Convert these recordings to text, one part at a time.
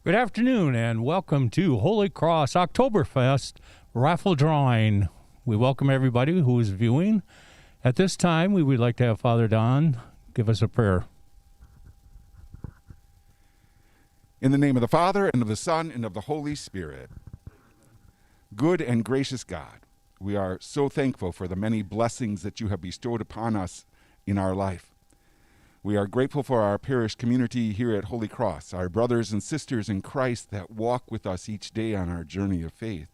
Good afternoon and welcome to Holy Cross Oktoberfest Raffle Drawing. We welcome everybody who is viewing. At this time, we would like to have Father Don give us a prayer. In the name of the Father, and of the Son, and of the Holy Spirit. Good and gracious God, we are so thankful for the many blessings that you have bestowed upon us in our life. We are grateful for our parish community here at Holy Cross, our brothers and sisters in Christ that walk with us each day on our journey of faith.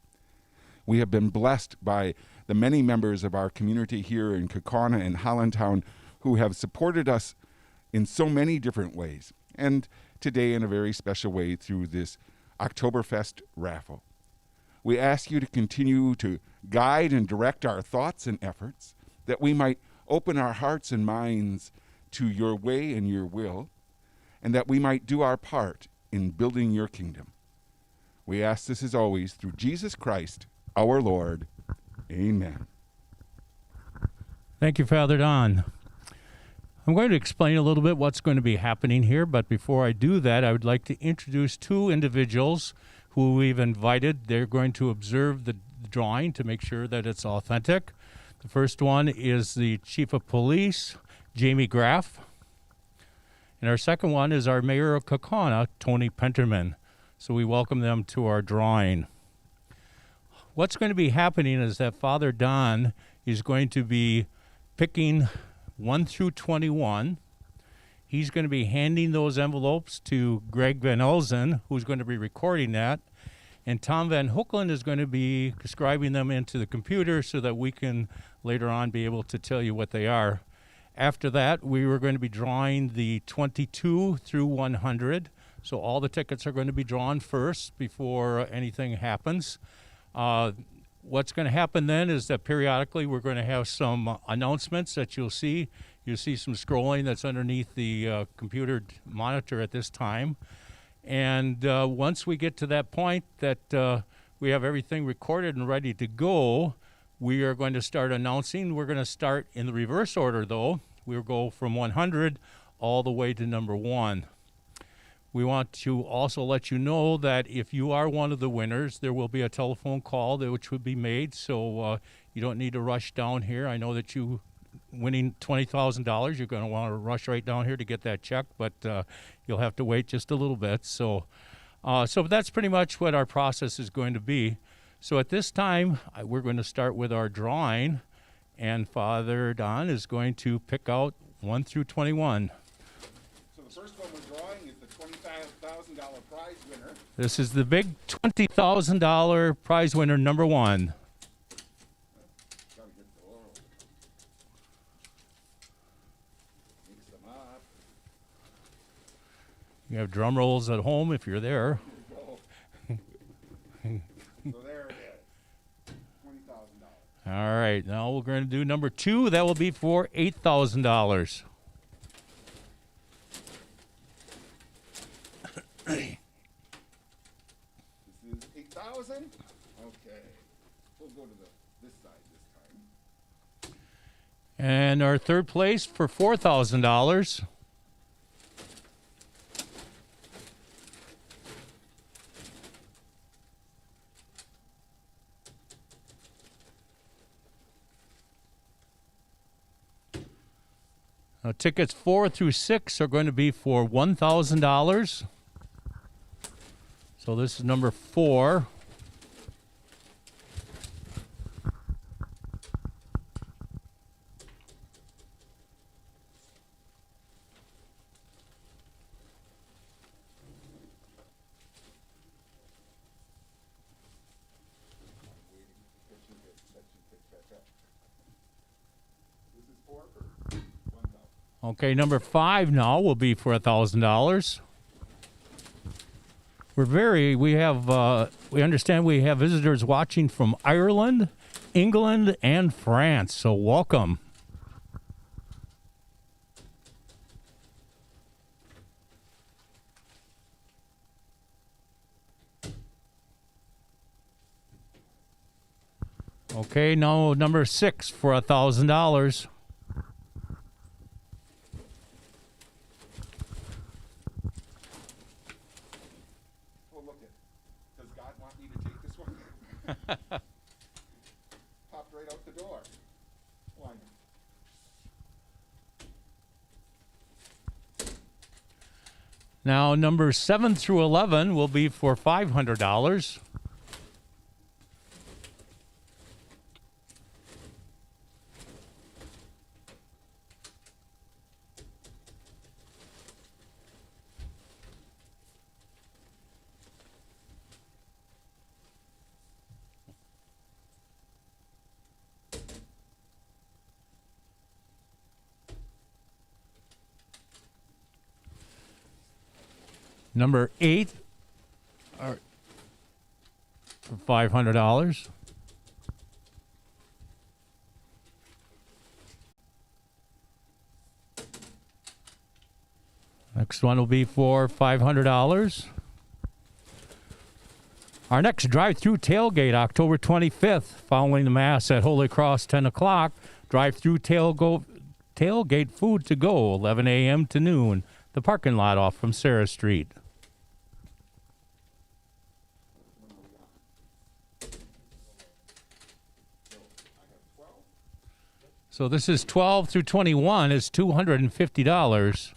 We have been blessed by the many members of our community here in Kaukauna and Hollandtown who have supported us in so many different ways, and today in a very special way through this Oktoberfest raffle. We ask you to continue to guide and direct our thoughts and efforts, that we might open our hearts and minds to your way and your will, and that we might do our part in building your kingdom. We ask this as always through Jesus Christ, our Lord. Amen. Thank you, Father Don. I'm going to explain a little bit what's going to be happening here, but before I do that, I would like to introduce two individuals who we've invited. They're going to observe the drawing to make sure that it's authentic. The first one is the Chief of Police, Jamie Graff. And our second one is our Mayor of Kaukauna, Tony Penterman. So we welcome them to our drawing. What's going to be happening is that Father Don is going to be picking 1 through 21. He's going to be handing those envelopes to Greg Van Elzen, who's going to be recording that. And Tom Van Hoekelen is going to be scribing them into the computer so that we can later on be able to tell you what they are. After that, we were going to be drawing the 22 through 100. So all the tickets are going to be drawn first before anything happens. What's going to happen then is that periodically we're going to have some announcements that you'll see. You'll see some scrolling that's underneath the computer monitor at this time. And once we get to that point that we have everything recorded and ready to go, we are going to start announcing. We're going to start in the reverse order, though. We'll go from 100 all the way to number 1. We want to also let you know that if you are one of the winners, there will be a telephone call which would be made, so you don't need to rush down here. I know that you winning $20,000, you're going to want to rush right down here to get that check, but you'll have to wait just a little bit. So that's pretty much what our process is going to be. So at this time, we're going to start with our drawing, and Father Don is going to pick out 1 through 21. So the first one we're drawing is the $25,000 prize winner. This is the big $20,000 prize winner, number 1. Mix them up. You have drum rolls at home if you're there. So there it is, $20,000. All right, now we're going to do number 2. That will be for $8,000. This is $8,000. Okay, we'll go to this side this time. And our third place for $4,000. Tickets 4 through 6 are going to be for $1,000. So this is number 4. Okay, number 5 now will be for $1,000. We understand we have visitors watching from Ireland, England, and France. So welcome. Okay, now number 6 for $1,000. about it. Does God want me to take this one? Popped right out the door. Why not? Now, numbers 7 through 11 will be for $500. Number 8 are for $500. Next one will be for $500. Our next drive-through tailgate, October 25th, following the Mass at Holy Cross, 10 o'clock. Drive-through tailgate food to go, 11 a.m. to noon. The parking lot off from Sarah Street. So this is 12 through 21 is $250.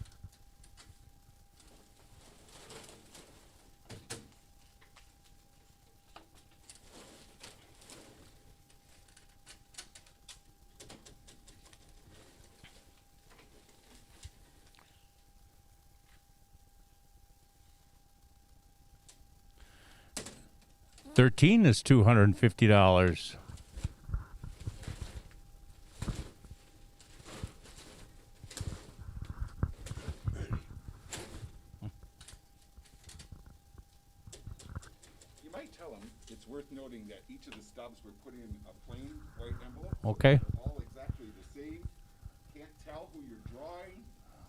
$13 is $250. You might tell them it's worth noting that each of the stubs were put in a plain white envelope. Okay. They're all exactly the same. Can't tell who you're drawing,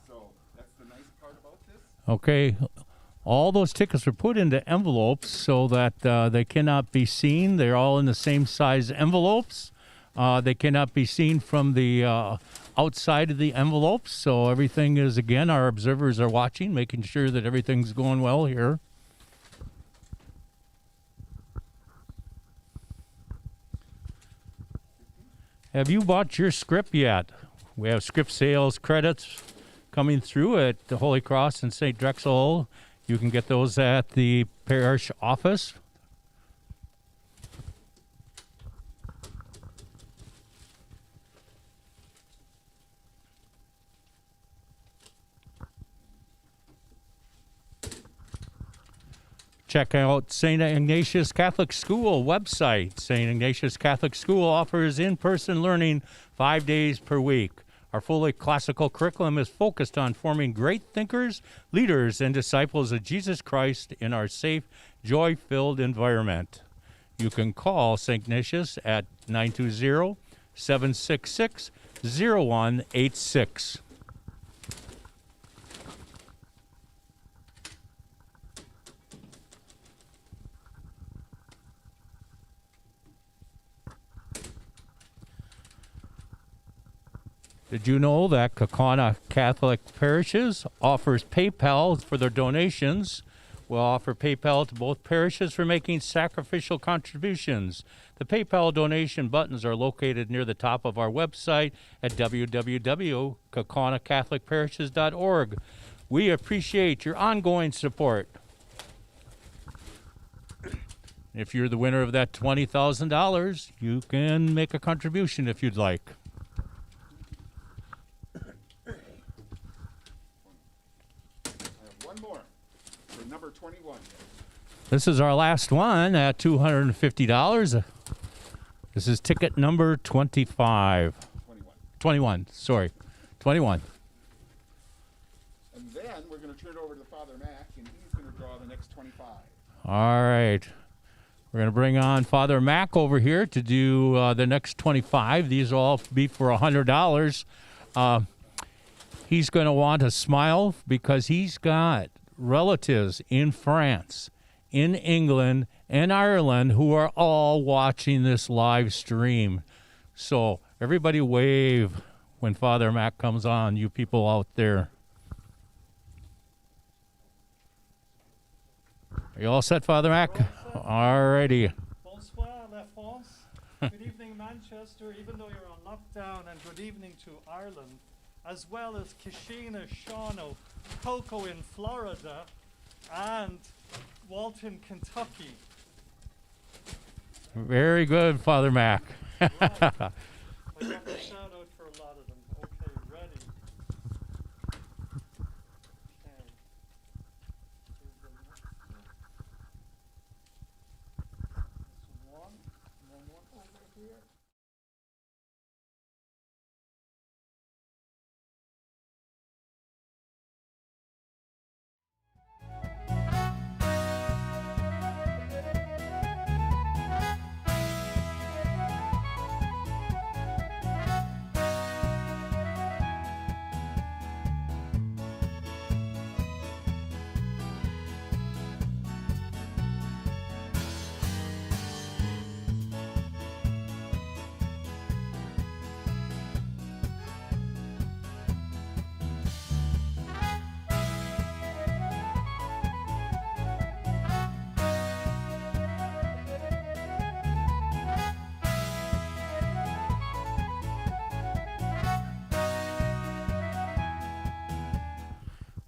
so that's the nice part about this. Okay. All those tickets are put into envelopes so that they cannot be seen. They're all in the same size envelopes. They cannot be seen from the outside of the envelopes. So everything is, again, our observers are watching, making sure that everything's going well here. Have you bought your script yet? We have script sales credits coming through at the Holy Cross and St. Drexel. You can get those at the parish office. Check out St. Ignatius Catholic School website. St. Ignatius Catholic School offers in-person learning 5 days per week. Our fully classical curriculum is focused on forming great thinkers, leaders, and disciples of Jesus Christ in our safe, joy-filled environment. You can call St. Ignatius at 920-766-0186. Did you know that Kaukauna Catholic parishes offers PayPal for their donations? We'll offer PayPal to both parishes for making sacrificial contributions. The PayPal donation buttons are located near the top of our website at www.kaukaunacatholicparishes.org. We appreciate your ongoing support. If you're the winner of that $20,000, you can make a contribution if you'd like. Number 21. This is our last one at $250. This is ticket number 25. 21, sorry. 21. And then we're going to turn it over to Father Mac, and he's going to draw the next 25. All right. We're going to bring on Father Mac over here to do the next 25. These will all be for $100. He's going to want a smile because he's got relatives in France, in England, and Ireland who are all watching this live stream. So everybody wave when Father Mac comes on, you people out there. Are you all set, Father Mac? All righty. Bonsoir, la France. Good evening, Manchester, even though you're on lockdown, and good evening to Ireland, as well as Kishina, Shawano, Cocoa in Florida, and Walton, Kentucky. Very good, Father Mac. Right. I got a shout out for a lot of them. Okay, ready. Okay. Here's the next one. This one, and then one over here.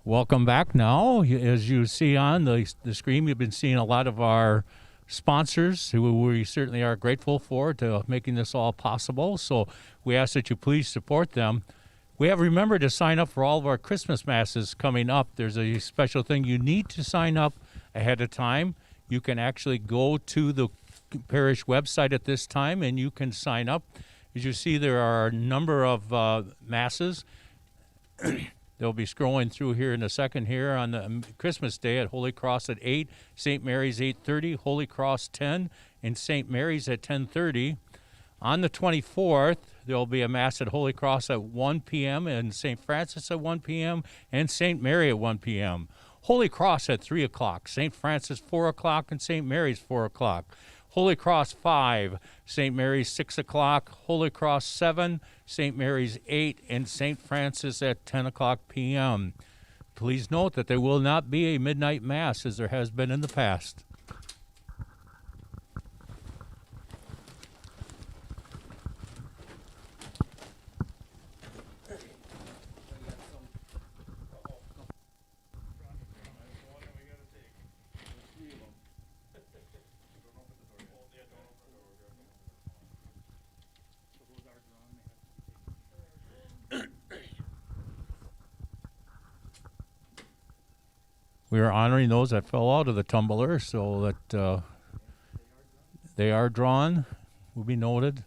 Welcome back now. As you see on the screen, you've been seeing a lot of our sponsors who we certainly are grateful for to making this all possible. So we ask that you please support them. We have remembered to sign up for all of our Christmas masses coming up. There's a special thing. You need to sign up ahead of time. You can actually go to the parish website at this time and you can sign up. As you see, there are a number of masses. They'll be scrolling through here in a second here on the Christmas Day at Holy Cross at 8, St. Mary's 8:30, Holy Cross 10, and St. Mary's at 10:30. On the 24th, there'll be a Mass at Holy Cross at 1 p.m. and St. Francis at 1 p.m. and St. Mary at 1 p.m. Holy Cross at 3 o'clock, St. Francis 4 o'clock, and St. Mary's 4 o'clock. Holy Cross 5, St. Mary's 6 o'clock, Holy Cross 7, St. Mary's 8, and St. Francis at 10 o'clock p.m. Please note that there will not be a midnight Mass as there has been in the past. We are honoring those that fell out of the tumbler so that they are drawn, will be noted.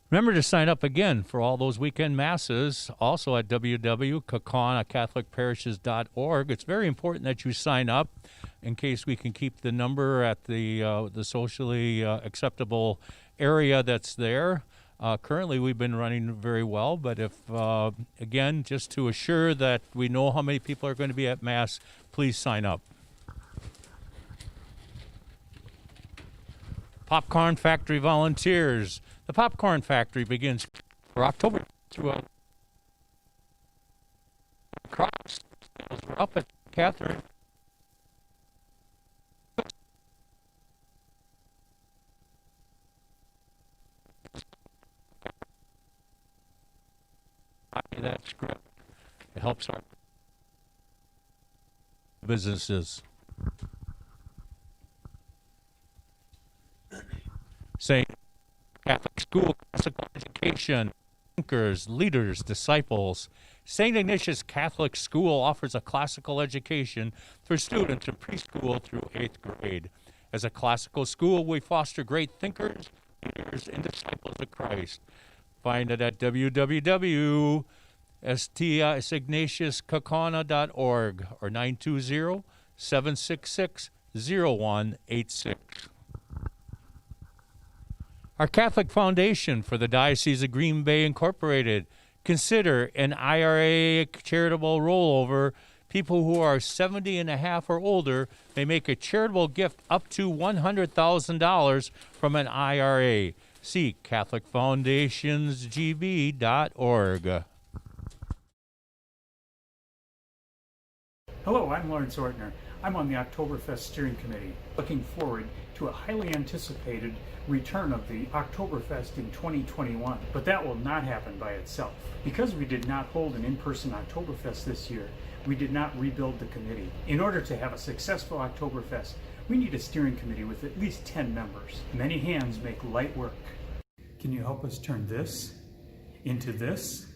Remember to sign up again for all those weekend masses, also at www.kaukaunacatholicparishes.org. It's very important that you sign up in case we can keep the number at the socially acceptable area that's there. Currently, we've been running very well, but if, again, just to assure that we know how many people are going to be at Mass, please sign up. Popcorn Factory volunteers. The Popcorn Factory begins for October throughout. Crops. We're up at Catherine. That script. It helps our businesses. St. Catholic School, Classical Education, Thinkers, Leaders, Disciples. St. Ignatius Catholic School offers a classical education for students in preschool through 8th grade. As a classical school, we foster great thinkers, leaders, and disciples of Christ. Find it at www.stignatiuskaukauna.org or 920-766-0186. Our Catholic Foundation for the Diocese of Green Bay Incorporated. Consider an IRA charitable rollover. People who are 70 and a half or older may make a charitable gift up to $100,000 from an IRA. See CatholicFoundationsGB.org. Hello, I'm Lawrence Ortner. I'm on the Oktoberfest Steering Committee, looking forward to a highly anticipated return of the Oktoberfest in 2021. But that will not happen by itself. Because we did not hold an in-person Oktoberfest this year, we did not rebuild the committee. In order to have a successful Oktoberfest, we need a steering committee with at least 10 members. Many hands make light work. Can you help us turn this into this?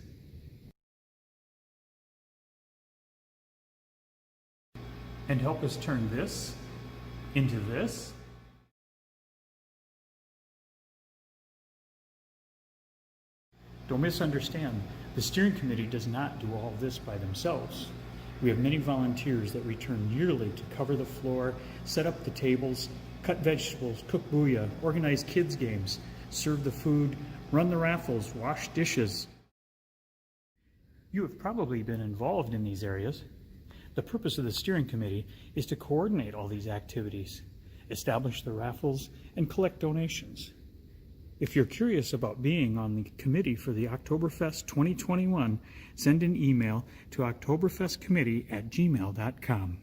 And help us turn this into this? Don't misunderstand. The steering committee does not do all this by themselves. We have many volunteers that return yearly to cover the floor, set up the tables, cut vegetables, cook booyah, organize kids' games, serve the food, run the raffles, wash dishes. You have probably been involved in these areas. The purpose of the steering committee is to coordinate all these activities, establish the raffles, and collect donations. If you're curious about being on the committee for the Oktoberfest 2021, send an email to oktoberfestcommittee@gmail.com.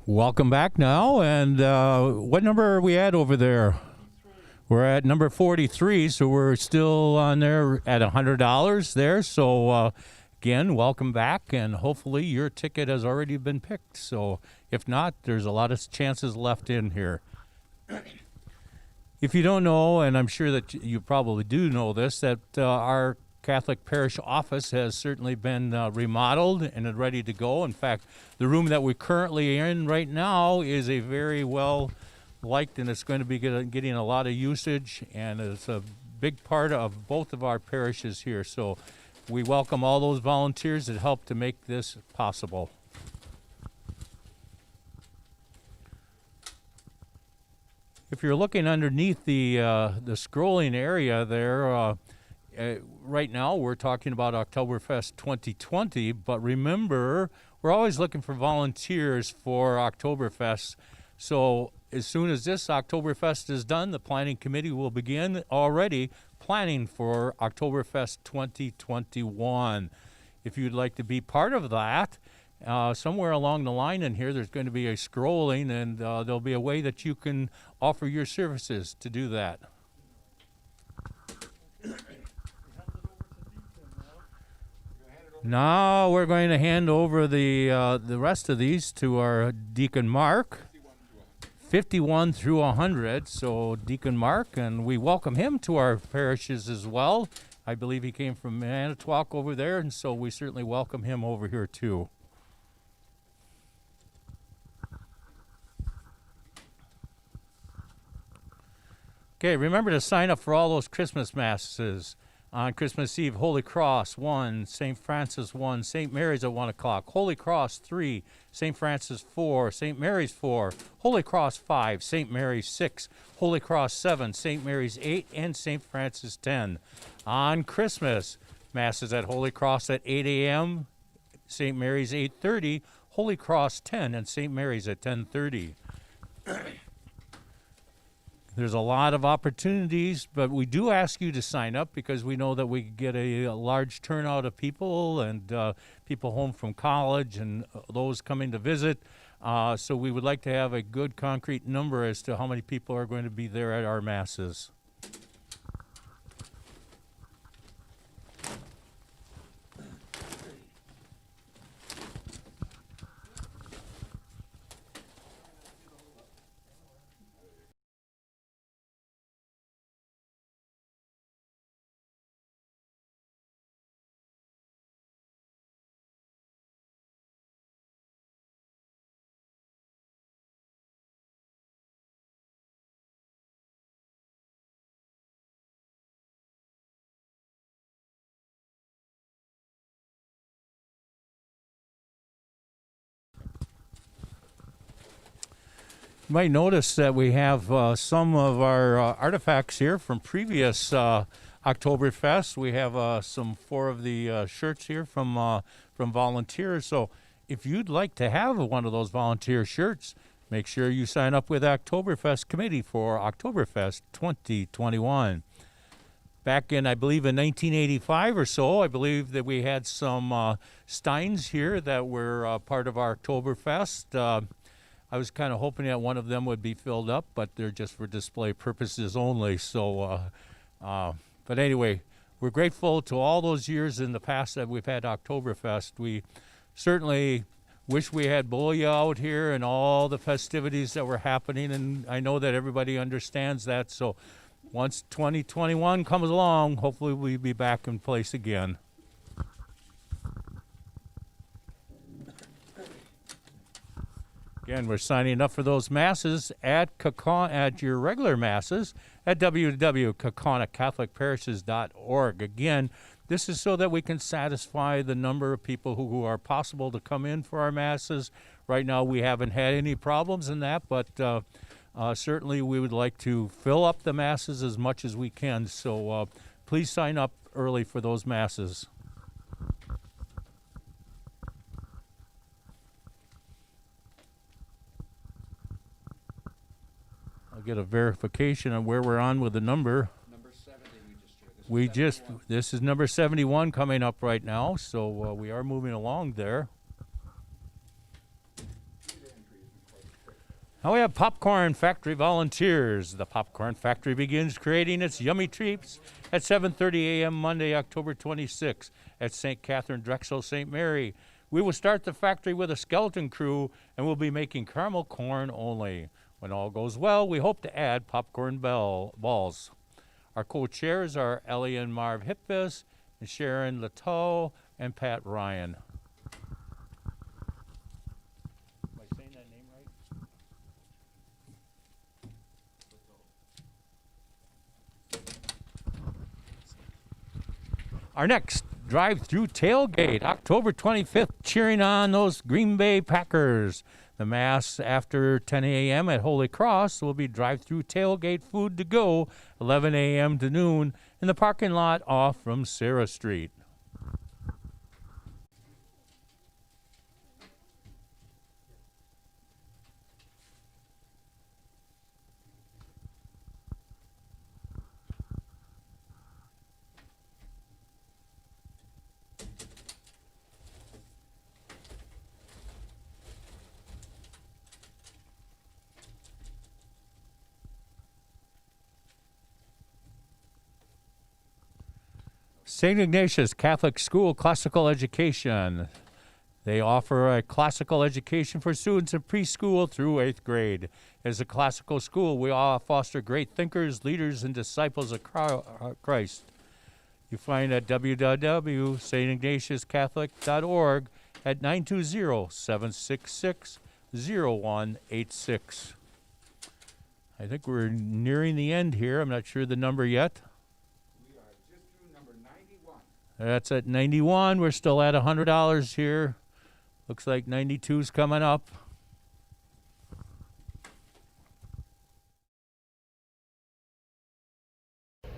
Welcome back now, and what number are we at over there? We're at number 43, so we're still on there at $100 there. So again, welcome back, and hopefully your ticket has already been picked. So if not, there's a lot of chances left in here. If you don't know, and I'm sure that you probably do know this, that our Catholic parish office has certainly been remodeled and is ready to go. In fact, the room that we're currently in right now is a very well liked, and it's going to be getting a lot of usage, and it's a big part of both of our parishes here. So we welcome all those volunteers that help to make this possible. If you're looking underneath the scrolling area there, right now we're talking about Oktoberfest 2020, but remember, we're always looking for volunteers for Oktoberfest. So as soon as this Oktoberfest is done, the planning committee will begin already planning for Oktoberfest 2021. If you'd like to be part of that, somewhere along the line in here, there's going to be a scrolling, and there'll be a way that you can offer your services to do that. Now we're going to hand over the rest of these to our Deacon Mark. 51 through 100, so Deacon Mark, and we welcome him to our parishes as well. I believe he came from Manitowoc over there, and so we certainly welcome him over here too. Okay, remember to sign up for all those Christmas masses. On Christmas Eve, Holy Cross 1, St. Francis 1, St. Mary's at 1 o'clock, Holy Cross 3, St. Francis 4, St. Mary's 4, Holy Cross 5, St. Mary's 6, Holy Cross 7, St. Mary's 8, and St. Francis 10. On Christmas, Masses at Holy Cross at 8 a.m., St. Mary's 8:30, Holy Cross 10, and St. Mary's at 10:30. There's a lot of opportunities, but we do ask you to sign up because we know that we get a large turnout of people and people home from college and those coming to visit. So we would like to have a good concrete number as to how many people are going to be there at our masses. You might notice that we have some of our artifacts here from previous Oktoberfest. We have some 4 of the shirts here from volunteers. So if you'd like to have one of those volunteer shirts, make sure you sign up with Oktoberfest Committee for Oktoberfest 2021. back in, I believe, in 1985 or so. I believe that we had some steins here that were part of our Oktoberfest. I was kind of hoping that one of them would be filled up, but they're just for display purposes only. So, but anyway, we're grateful to all those years in the past that we've had Oktoberfest. We certainly wish we had Booyah out here and all the festivities that were happening, and I know that everybody understands that. So once 2021 comes along, hopefully we'll be back in place again. Again, we're signing up for those masses at your regular masses at www.kaukaunacatholicparishes.org. Again, this is so that we can satisfy the number of people who are possible to come in for our masses. Right now, we haven't had any problems in that, but certainly we would like to fill up the masses as much as we can. So please sign up early for those masses. Get a verification on where we're on with the number. Number 70 This is number 71 coming up right now, so we are moving along there. Now we have Popcorn Factory volunteers. The Popcorn Factory begins creating its yummy treats at 7:30 a.m. Monday, October 26th at St. Catherine Drexel St. Mary. We will start the factory with a skeleton crew and we'll be making caramel corn only. When all goes well, we hope to add popcorn balls. Our co-chairs are Ellie and Marv Hippis, and Sharon Lateau, and Pat Ryan. Am I saying that name right? Our next drive-through tailgate, October 25th, cheering on those Green Bay Packers. The Mass after 10 a.m. at Holy Cross will be drive-through tailgate food to go, 11 a.m. to noon, in the parking lot off from Sarah Street. St. Ignatius Catholic School Classical Education. They offer a classical education for students in preschool through 8th grade. As a classical school, we all foster great thinkers, leaders, and disciples of Christ. You find at www.stignatiuscatholic.org at 920-766-0186. I think we're nearing the end here. I'm not sure the number yet. That's at 91. We're still at $100 here. Looks like 92's coming up.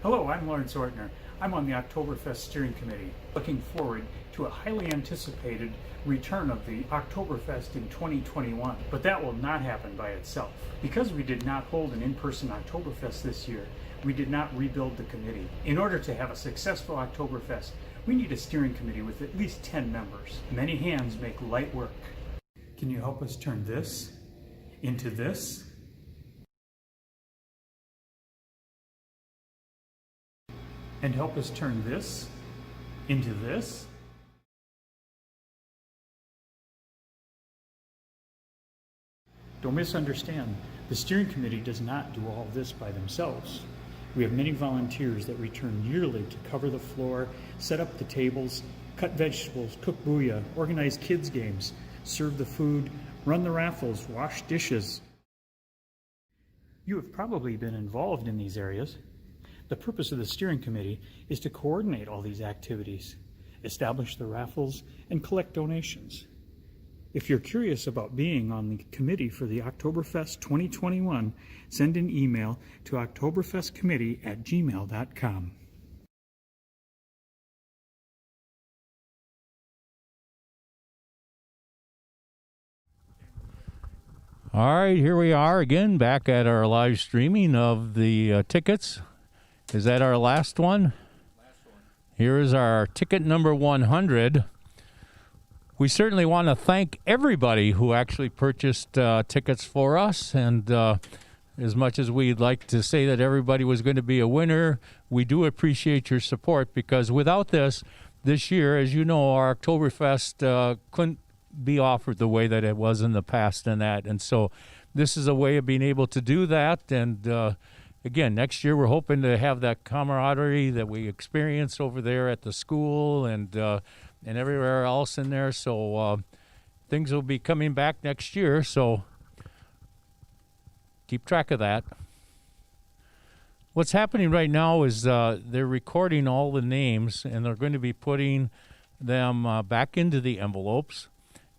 Hello, I'm Lawrence Ortner. I'm on the Oktoberfest Steering Committee, looking forward to a highly anticipated return of the Oktoberfest in 2021. But that will not happen by itself. Because we did not hold an in-person Oktoberfest this year, we did not rebuild the committee. In order to have a successful Oktoberfest, we need a steering committee with at least 10 members. Many hands make light work. Can you help us turn this into this? And help us turn this into this? Don't misunderstand. The steering committee does not do all this by themselves. We have many volunteers that return yearly to cover the floor, set up the tables, cut vegetables, cook booyah, organize kids' games, serve the food, run the raffles, wash dishes. You have probably been involved in these areas. The purpose of the steering committee is to coordinate all these activities, establish the raffles, and collect donations. If you're curious about being on the committee for the Oktoberfest 2021, send an email to oktoberfestcommittee@gmail.com. All right, here we are again, back at our live streaming of the tickets. Is that our last one? Here is our ticket number 100. We certainly want to thank everybody who actually purchased tickets for us. And as much as we'd like to say that everybody was going to be a winner, we do appreciate your support, because without this year, as you know, our Oktoberfest couldn't be offered the way that it was in the past and that. And so this is a way of being able to do that. And again, next year we're hoping to have that camaraderie that we experienced over there at the school and everywhere else in there. So things will be coming back next year. So keep track of that. What's happening right now is they're recording all the names, and they're going to be putting them back into the envelopes.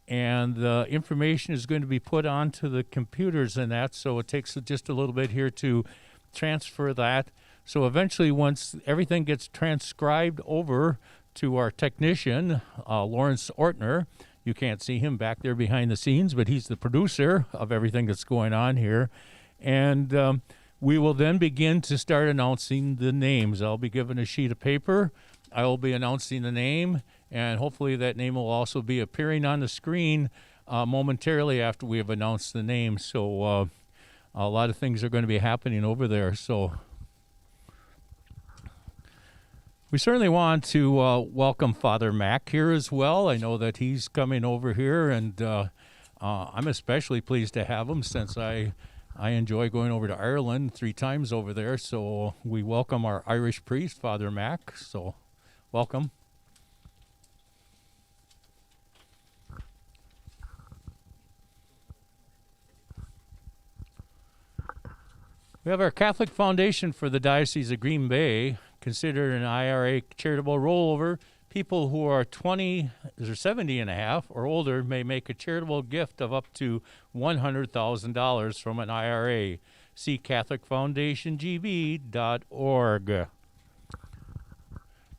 And the information is going to be put onto the computers and that. So it takes just a little bit here to transfer that. So eventually, once everything gets transcribed over to our technician, Lawrence Ortner, you can't see him back there behind the scenes, but he's the producer of everything that's going on here. And we will then begin to start announcing the names. I'll be given a sheet of paper. I will be announcing the name, and hopefully that name will also be appearing on the screen momentarily after we have announced the name. So a lot of things are going to be happening over there. So we certainly want to welcome Father Mac here as well. I know that he's coming over here, and I'm especially pleased to have him, since I enjoy going over to Ireland 3 times over there. So we welcome our Irish priest, Father Mac. So welcome. We have our Catholic Foundation for the Diocese of Green Bay, considered an IRA charitable rollover. People who are 20 or 70 and a half or older may make a charitable gift of up to $100,000 from an IRA. See CatholicFoundationGB.org.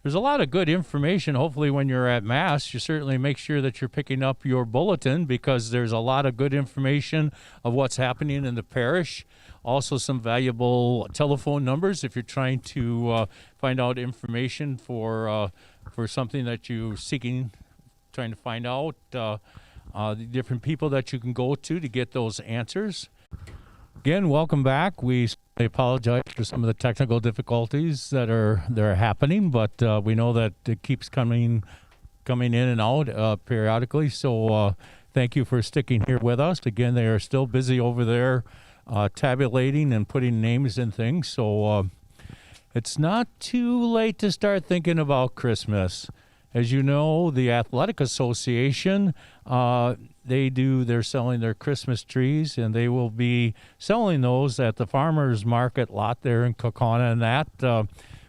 There's a lot of good information. Hopefully when you're at Mass, you certainly make sure that you're picking up your bulletin, because there's a lot of good information of what's happening in the parish. Also some valuable telephone numbers if you're trying to find out information for something that you're seeking, trying to find out, the different people that you can go to get those answers. Again, welcome back. We apologize for some of the technical difficulties that are happening, but we know that it keeps coming in and out periodically. So thank you for sticking here with us. Again, they are still busy over there tabulating and putting names in things. So it's not too late to start thinking about Christmas. As you know, the Athletic Association, they're selling their Christmas trees, and they will be selling those at the farmers market lot there in Kaukauna and that.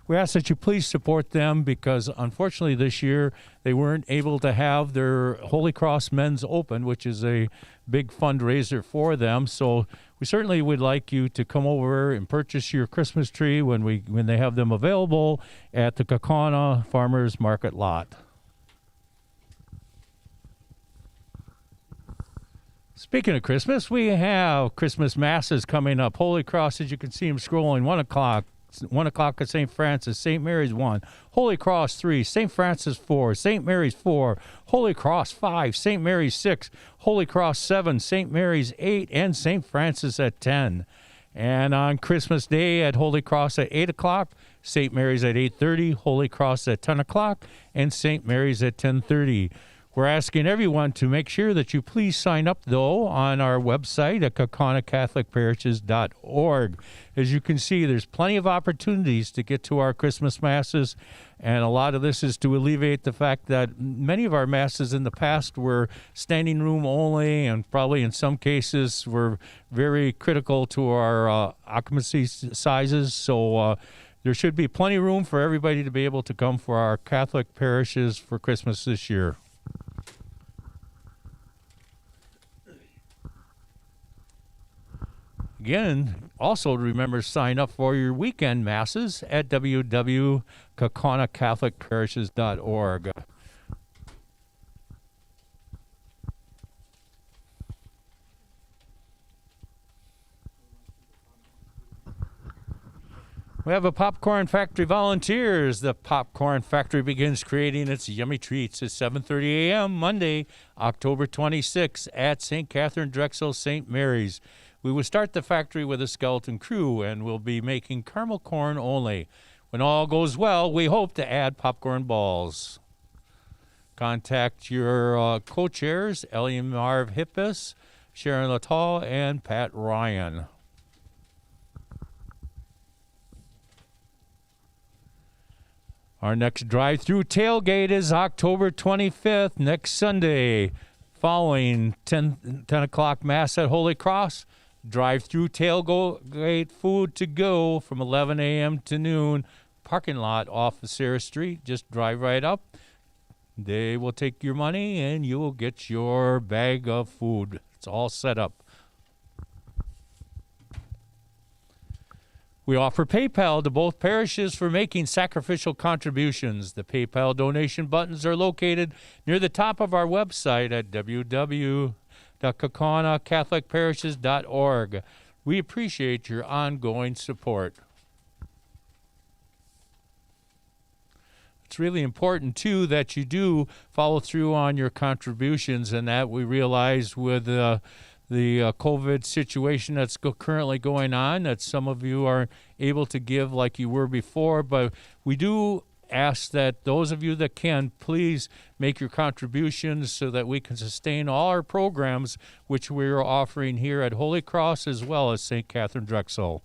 We ask that you please support them, because unfortunately this year they weren't able to have their Holy Cross Men's Open, which is a big fundraiser for them. So we certainly would like you to come over and purchase your Christmas tree when they have them available at the Kaukauna Farmers Market lot. Speaking of Christmas, we have Christmas Masses coming up. Holy Cross, as you can see them scrolling, 1 o'clock. 1 o'clock at St. Francis, St. Mary's 1, Holy Cross 3, St. Francis 4, St. Mary's 4, Holy Cross 5, St. Mary's 6, Holy Cross 7, St. Mary's 8, and St. Francis at 10. And on Christmas Day at Holy Cross at 8 o'clock, St. Mary's at 8:30, Holy Cross at 10 o'clock, and St. Mary's at 10:30. We're asking everyone to make sure that you please sign up, though, on our website at KaukaunaCatholicParishes.org. As you can see, there's plenty of opportunities to get to our Christmas Masses, and a lot of this is to alleviate the fact that many of our Masses in the past were standing room only, and probably in some cases were very critical to our occupancy sizes. So there should be plenty of room for everybody to be able to come for our Catholic parishes for Christmas this year. Again, also remember, sign up for your weekend Masses at www.KaukaunaCatholicParishes.org. We have a Popcorn Factory volunteers. The Popcorn Factory begins creating its yummy treats at 7:30 a.m. Monday, October 26th at St. Catherine Drexel St. Mary's. We will start the factory with a skeleton crew and will be making caramel corn only. When all goes well, we hope to add popcorn balls. Contact your co-chairs, Ellie Marv Hippis, Sharon Latal, and Pat Ryan. Our next drive-through tailgate is October 25th, next Sunday. Following 10 o'clock Mass at Holy Cross, drive-through tailgate food to go from 11 a.m. to noon. Parking lot off of Sarah Street. Just drive right up. They will take your money and you will get your bag of food. It's all set up. We offer PayPal to both parishes for making sacrificial contributions. The PayPal donation buttons are located near the top of our website at www.kaukaunacatholicparishes.org. We appreciate your ongoing support. It's really important, too, that you do follow through on your contributions, and that we realize with the COVID situation that's currently going on, that some of you are able to give like you were before, but we do ask that those of you that can, please make your contributions so that we can sustain all our programs which we're offering here at Holy Cross as well as St. Catherine Drexel.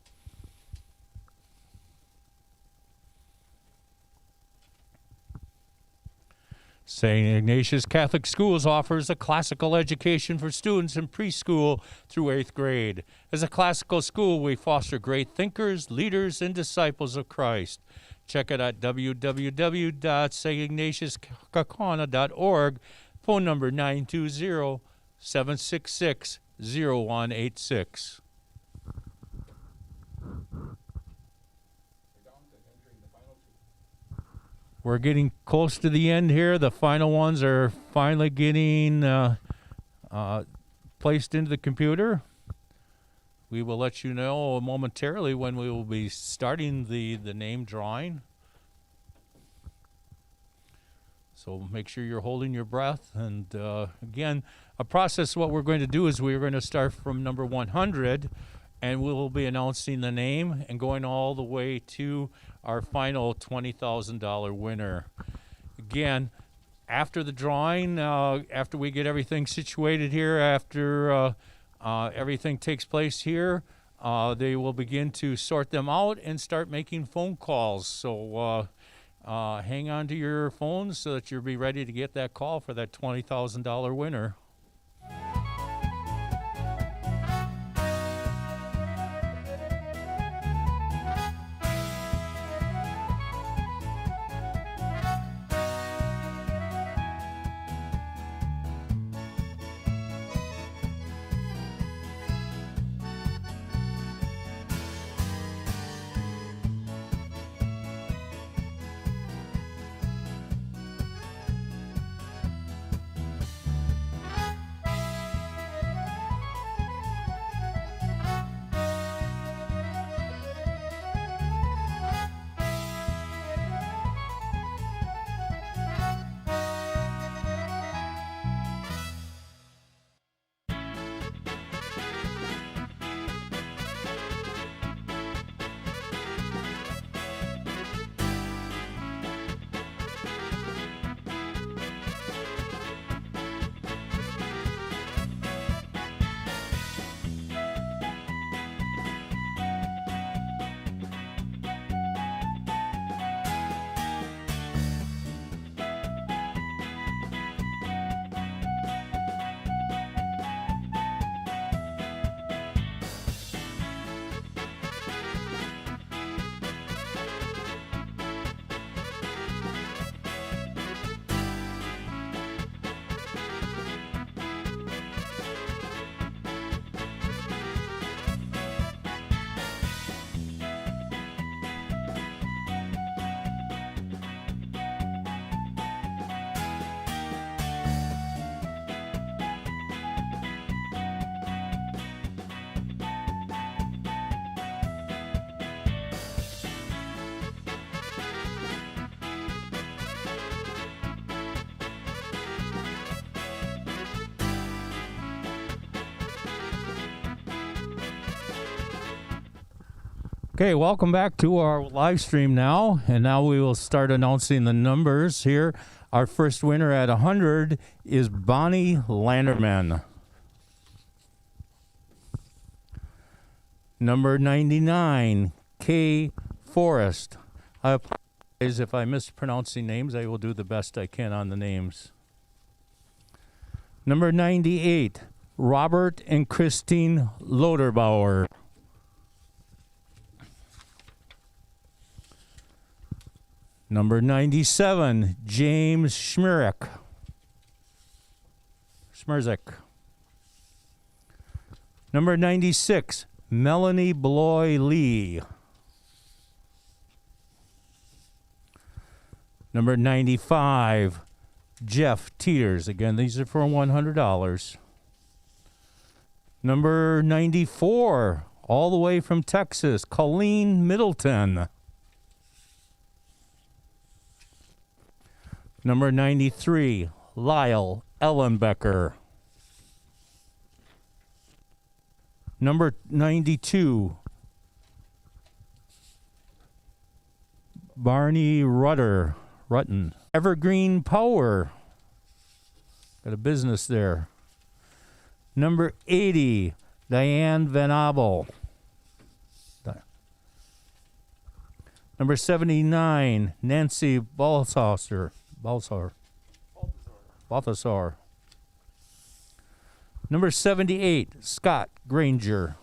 St. Ignatius Catholic Schools offers a classical education for students in preschool through 8th grade. As a classical school, we foster great thinkers, leaders, and disciples of Christ. Check it out at www.stignatiuskaukauna.org, phone number 920-766-0186. We're getting close to the end here. The final ones are finally getting placed into the computer. We will let you know momentarily when we will be starting the name drawing. So make sure you're holding your breath. And again, a process, what we're going to do is we're going to start from number 100, and we will be announcing the name and going all the way to our final $20,000 winner. Again, after the drawing, after we get everything situated here, after everything takes place here, they will begin to sort them out and start making phone calls. So hang on to your phones so that you'll be ready to get that call for that $20,000 winner. Okay, welcome back to our live stream now. And now we will start announcing the numbers here. Our first winner at 100 is Bonnie Landerman. Number 99, Kay Forrest. I apologize if I'm mispronouncing names. I will do the best I can on the names. Number 98, Robert and Christine Loderbauer. Number 97, James Schmerzek. Number 96, Melanie Bloy Lee. Number 95, Jeff Teeters. Again, these are for $100. Number 94, all the way from Texas, Colleen Middleton. Number 93, Lyle Ellenbecker. Number 92, Barney Rutten. Evergreen Power. Got a business there. Number 80, Diane Van Abel. Number 79, Nancy Balthasar. Number 78, Scott Granger.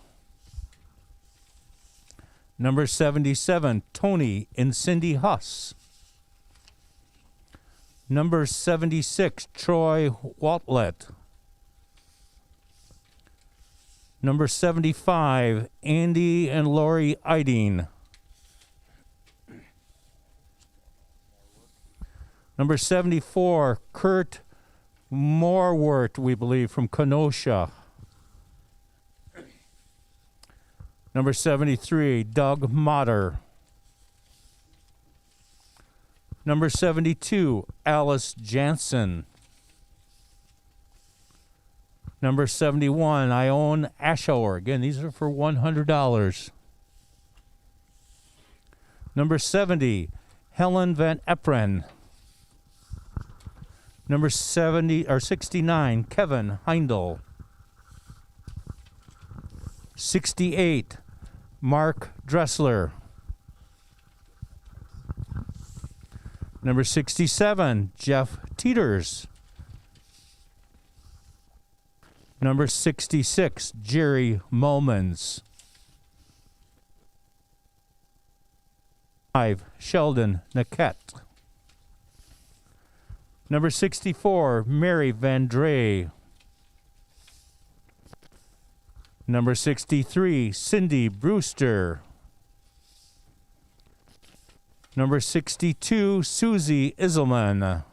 Number 77, Tony and Cindy Huss. Number 76, Troy Watlet. Number 75, Andy and Lori Eiding. Number 74, Kurt Morwart, we believe, from Kenosha. Number 73, Doug Motter. Number 72, Alice Jansen. Number 71, Ione Ashour. Again, these are for $100. Number 70, Helen Van Epren. Number 69, Kevin Heindel. 68, Mark Dressler. Number 67, Jeff Teeters. Number 66, Jerry Momans. 5, Sheldon Naquette. Number 64, Mary Van Dre. Number 63, Cindy Brewster. Number 62, Susie Iselman.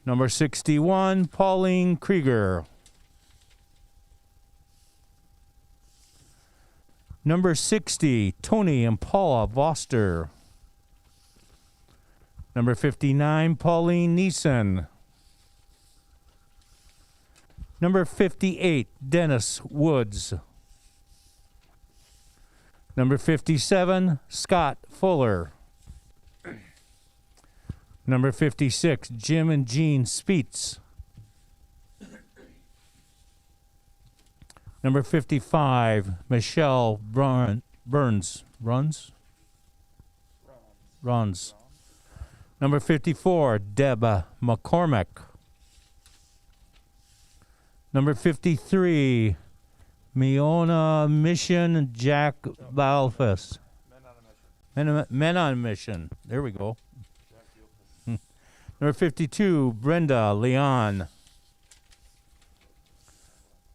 Number 61, Pauline Krieger. Number 60, Tony and Paula Voster. Number 59, Pauline Neeson. Number 58, Dennis Woods. Number 57, Scott Fuller. Number 56, Jim and Jean Speets. Number 55, Michelle Burns. Number 54, Deb McCormick. Number 53, Miona Mission Jack Balfus. Men on a Mission. There we go. Number 52, Brenda Leon.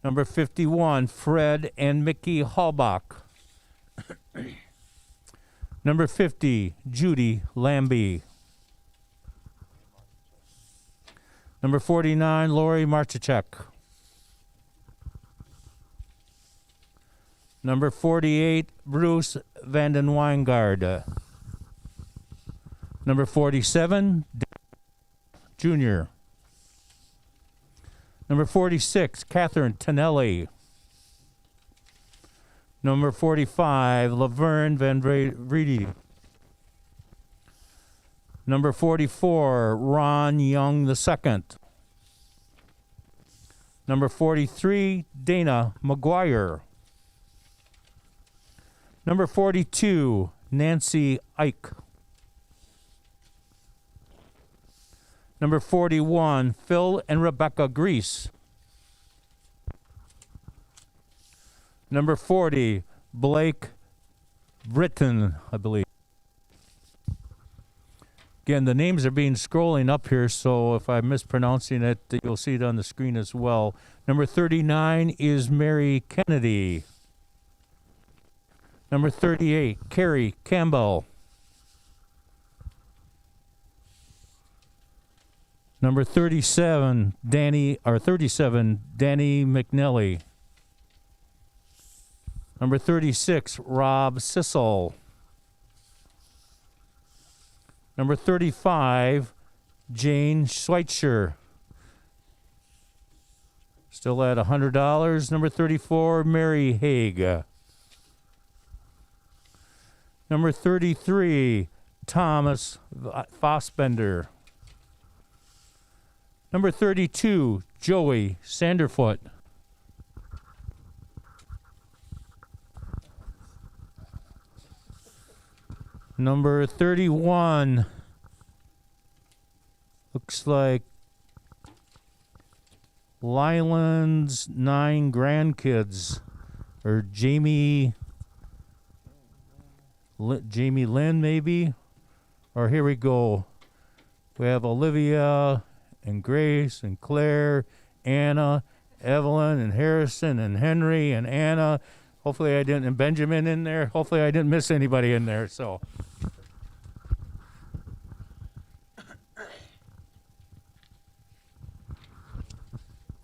Number 51, Fred and Mickey Hallbach. Number 50, Judy Lambie. Number 49, Lori Marchachek. Number 48, Bruce Vanden Weingard. Number 47, Jr. Number 46, Catherine Tonelli. Number 45, Laverne Van Vrede. Number 44, Ron Young II. Number 43, Dana McGuire. Number 42, Nancy Ike. Number 41, Phil and Rebecca Grease. Number 40, Blake Britton, I believe. Again, the names are being scrolling up here, so if I'm mispronouncing it, you'll see it on the screen as well. Number 39 is Mary Kennedy. Number 38, Carrie Campbell. Number 37, Danny McNelly. Number 36, Rob Sissel. Number 35, Jane Schweitzer. Still at $100. Number 34, Mary Haig. Number 33, Thomas Fossbender. Number 32, Joey Sanderfoot. Number 31, looks like Lyland's 9 grandkids, or Jamie Lynn maybe, or here we go. We have Olivia and Grace and Claire, Anna, Evelyn and Harrison and Henry and Anna. Hopefully I didn't, and Benjamin in there. Hopefully I didn't miss anybody in there, so.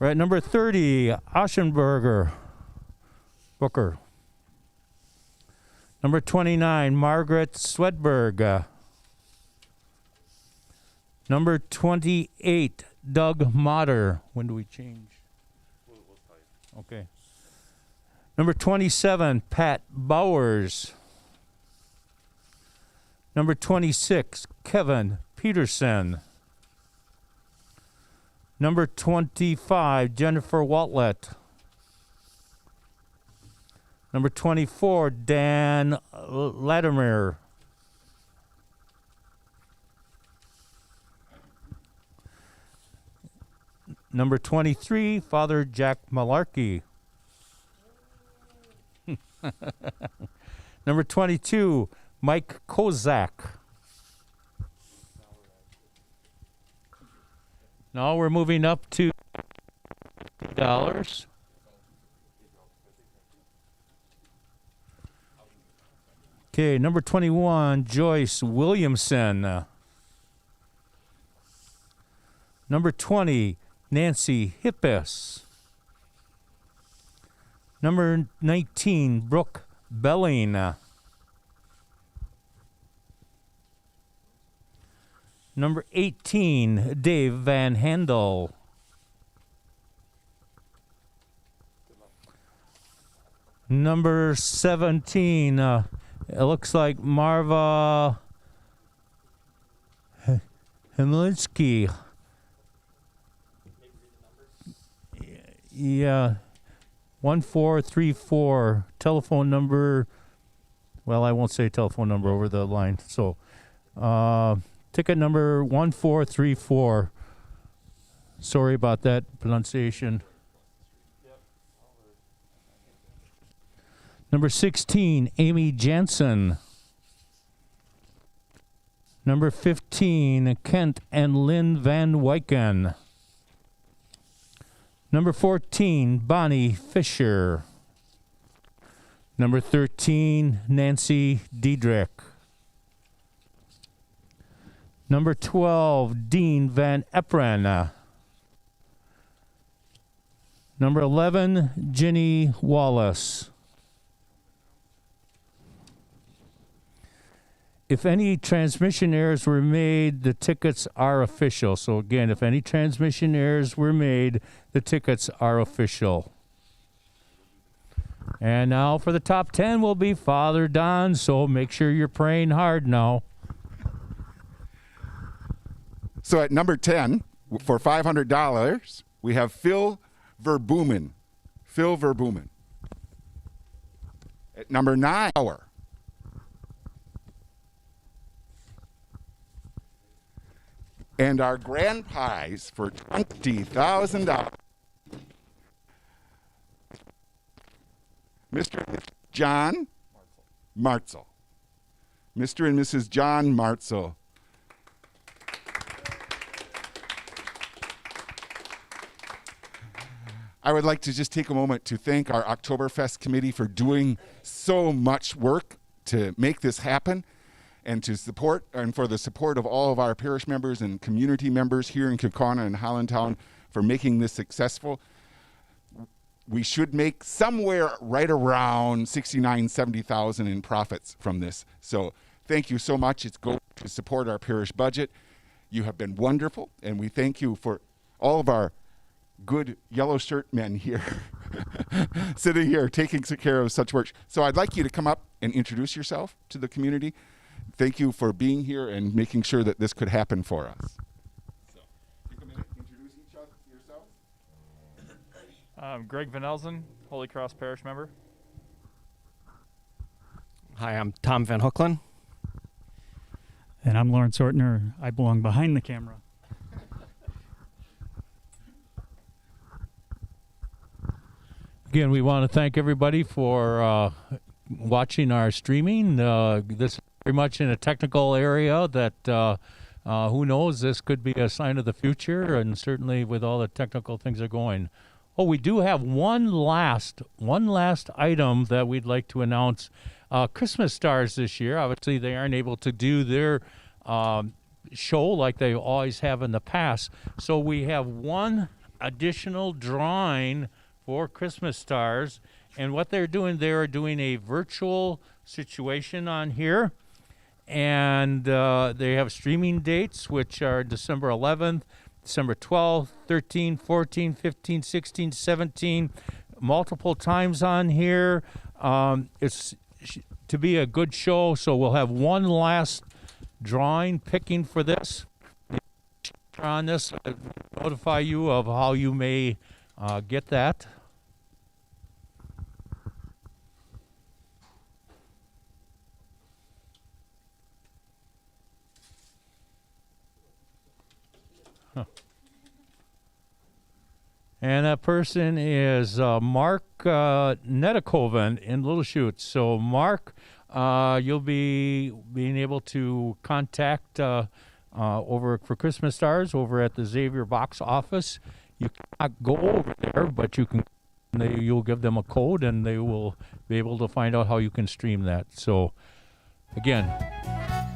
Right, number 30, Aschenberger Booker. Number 29, Margaret Swedberg. Number 28, Doug Motter. When do we change? We'll tell you. Okay. Number 27, Pat Bowers. Number 26, Kevin Peterson. Number 25, Jennifer Waltlet. Number 24, Dan Latimer. Number 23, Father Jack Malarkey. Number 22, Mike Kozak. Now we're moving up to $. Okay, number 21, Joyce Williamson. Number 20, Nancy Hippis. Number 19, Brooke Belling. Number 18, Dave Van Handel. Number 17, it looks like Marva Hemlinsky. Yeah, 1434, telephone number. Well, I won't say telephone number over the line. So, ticket number 1434. Sorry about that pronunciation. Number 16, Amy Jansen. Number 15, Kent and Lynn Van Wyken. Number 14, Bonnie Fisher. Number 13, Nancy Diedrich. Number 12, Dean Van Epren. Number 11, Ginny Wallace. If any transmission errors were made, the tickets are official. So again, if any transmission errors were made, the tickets are official. And now for the top 10 will be Father Don, so make sure you're praying hard now. So at number 10, for $500, we have Phil Verbumen. Phil Verbumen. At number 9, and our grand prize for $20,000, Mr. and Mrs. John Martzel. Mr. and Mrs. John Martzel. I would like to just take a moment to thank our Oktoberfest committee for doing so much work to make this happen, and to support, and for the support of all of our parish members and community members here in Kaukauna and Hollandtown for making this successful. We should make somewhere right around 69, 70,000 in profits from this. So thank you so much. It's going to support our parish budget. You have been wonderful, and we thank you for all of our good yellow shirt men here sitting here taking care of such work. So I'd like you to come up and introduce yourself to the community. Thank you for being here and making sure that this could happen for us. So take a minute, introduce yourself. Greg Van Elzen, Holy Cross Parish member. Hi, I'm Tom Van Hooklen. And I'm Lawrence Ortner. I belong behind the camera. Again, we want to thank everybody for watching our streaming. This is very much in a technical area that who knows, this could be a sign of the future, and certainly with all the technical things that are going. Oh, we do have one last item that we'd like to announce. Christmas Stars this year, obviously they aren't able to do their show like they always have in the past. So we have one additional drawing for Christmas Stars, and what they're doing a virtual situation on here, and they have streaming dates, which are December 11th, December 12th, 13th, 14th, 15th, 16th, 17th, multiple times on here. It's to be a good show, so we'll have one last drawing picking for this. On this, I'll notify you of how you may get that. And that person is Mark Netikoven in Little Chutes. So, Mark, you'll be being able to contact over for Christmas Stars over at the Xavier Box office. You cannot go over there, but you can. You'll give them a code, and they will be able to find out how you can stream that. So, again,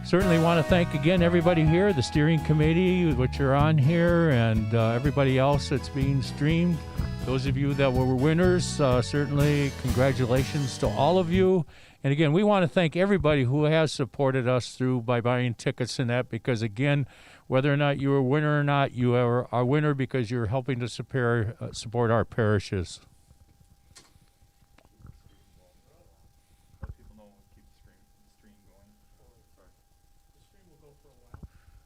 certainly want to thank again everybody here, the steering committee, which are on here, and everybody else that's being streamed. Those of you that were winners, certainly congratulations to all of you. And again, we want to thank everybody who has supported us through by buying tickets and that, because again, whether or not you're a winner or not, you are a winner because you're helping to support our parishes.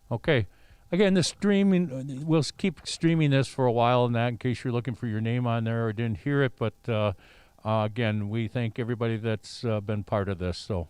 Okay. Again, the streaming, we'll keep streaming this for a while and that in case you're looking for your name on there or didn't hear it. But again, we thank everybody that's been part of this. So